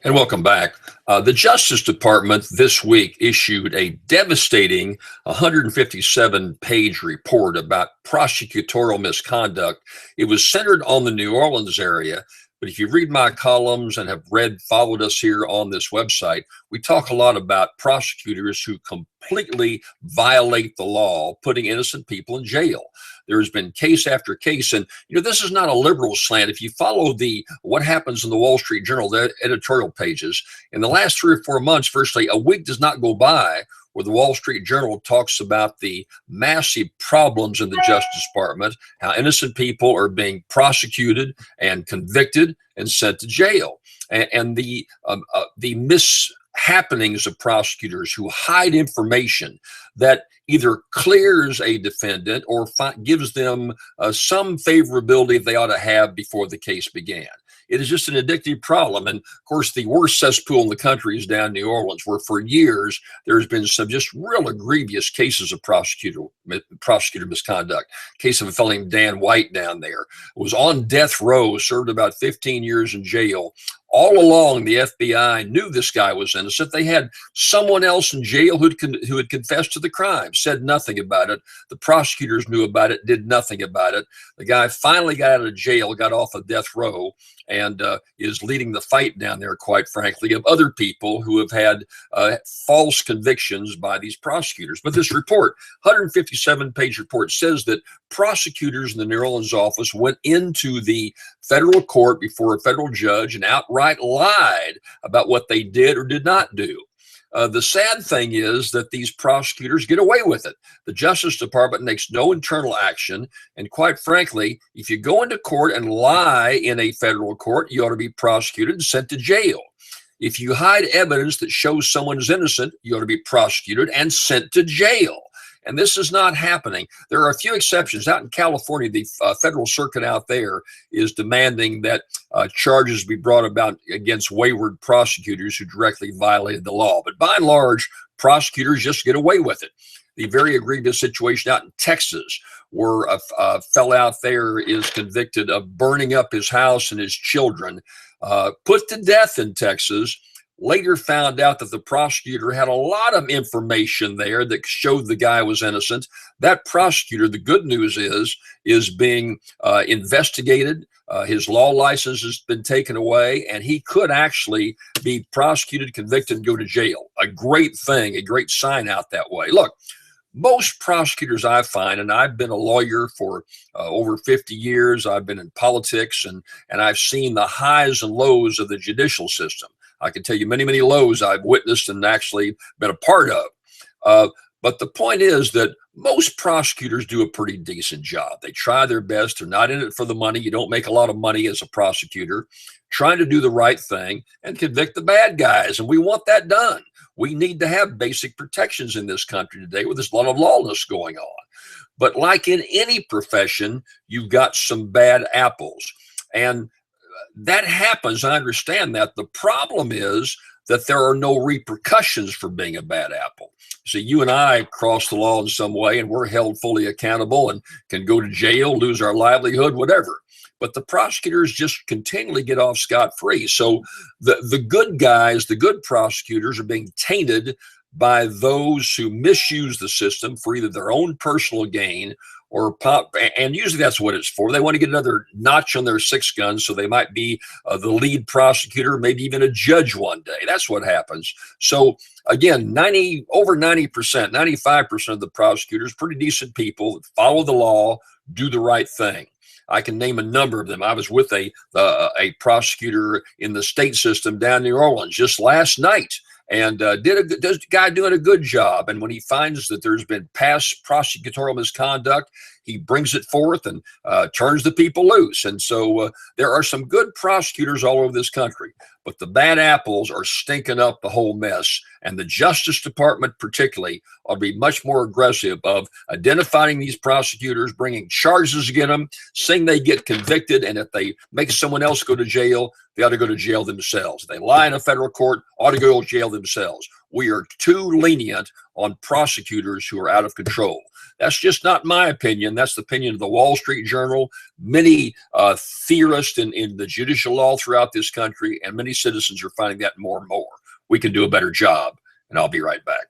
And welcome back. The Justice Department this week issued a devastating 157-page report about prosecutorial misconduct. It was centered on the New Orleans area, but if you read my columns and have followed us here on this website, we talk a lot about prosecutors who completely violate the law, putting innocent people in jail. There has been case after case, and this is not a liberal slant. If you follow the what happens in the Wall Street Journal, the editorial pages, in the last 3 or 4 months, virtually a week does not go by where the Wall Street Journal talks about the massive problems in the Justice Department, how innocent people are being prosecuted and convicted and sent to jail, and the mishappenings of prosecutors who hide information that either clears a defendant or gives them some favorability they ought to have before the case began. It is just an addictive problem. And of course, the worst cesspool in the country is down in New Orleans, where for years there's been some just real egregious cases of prosecutor misconduct. Case of a fellow named Dan White down there was on death row, served about 15 years in jail. All along, the FBI knew this guy was innocent. They had someone else in jail who had confessed to the crime, said nothing about it. The prosecutors knew about it, did nothing about it. The guy finally got out of jail, got off of death row, and is leading the fight down there, quite frankly, of other people who have had false convictions by these prosecutors. But this report, 157-page report, says that prosecutors in the New Orleans office went into the federal court before a federal judge and outright lied about what they did or did not do. The sad thing is that these prosecutors get away with it. The Justice Department takes no internal action. And quite frankly, if you go into court and lie in a federal court, you ought to be prosecuted and sent to jail. If you hide evidence that shows someone is innocent, you ought to be prosecuted and sent to jail. And this is not happening. There are a few exceptions. Out in California, the federal circuit out there is demanding that charges be brought about against wayward prosecutors who directly violated the law. But by and large, prosecutors just get away with it. The very egregious situation out in Texas, where a fellow out there is convicted of burning up his house and his children, put to death in Texas. Later found out that the prosecutor had a lot of information there that showed the guy was innocent. That prosecutor, the good news is being investigated. His law license has been taken away, and he could actually be prosecuted, convicted, and go to jail. A great thing, a great sign out that way. Look, most prosecutors I find, and I've been a lawyer for over 50 years, I've been in politics, and I've seen the highs and lows of the judicial system. I can tell you many, many lows I've witnessed and actually been a part of. But the point is that most prosecutors do a pretty decent job. They try their best. They're not in it for the money. You don't make a lot of money as a prosecutor, trying to do the right thing and convict the bad guys. And we want that done. We need to have basic protections in this country today where there's a lot of lawlessness going on. But like in any profession, you've got some bad apples. And that happens. I understand that. The problem is that there are no repercussions for being a bad apple. So you and I cross the law in some way, and we're held fully accountable and can go to jail, lose our livelihood, whatever. But the prosecutors just continually get off scot-free. So the good guys, the good prosecutors, are being tainted by those who misuse the system for either their own personal gain or and usually that's what it's for. They want to get another notch on their six guns, so they might be the lead prosecutor, maybe even a judge one day. That's what happens. So again, over 90%, 95% of the prosecutors, pretty decent people that follow the law, do the right thing. I can name a number of them. I was with a prosecutor in the state system down in New Orleans just last night, and does guy doing a good job. And when he finds that there's been past prosecutorial misconduct, he brings it forth and turns the people loose. And so there are some good prosecutors all over this country, but the bad apples are stinking up the whole mess. And the Justice Department particularly ought to be much more aggressive of identifying these prosecutors, bringing charges against them, saying they get convicted, and if they make someone else go to jail, they ought to go to jail themselves. If they lie in a federal court, ought to go to jail themselves. we are too lenient on prosecutors who are out of control. That's just not my opinion. That's the opinion of the Wall Street Journal, many theorists in the judicial law throughout this country, and many citizens are finding that more and more. We can do a better job, and I'll be right back.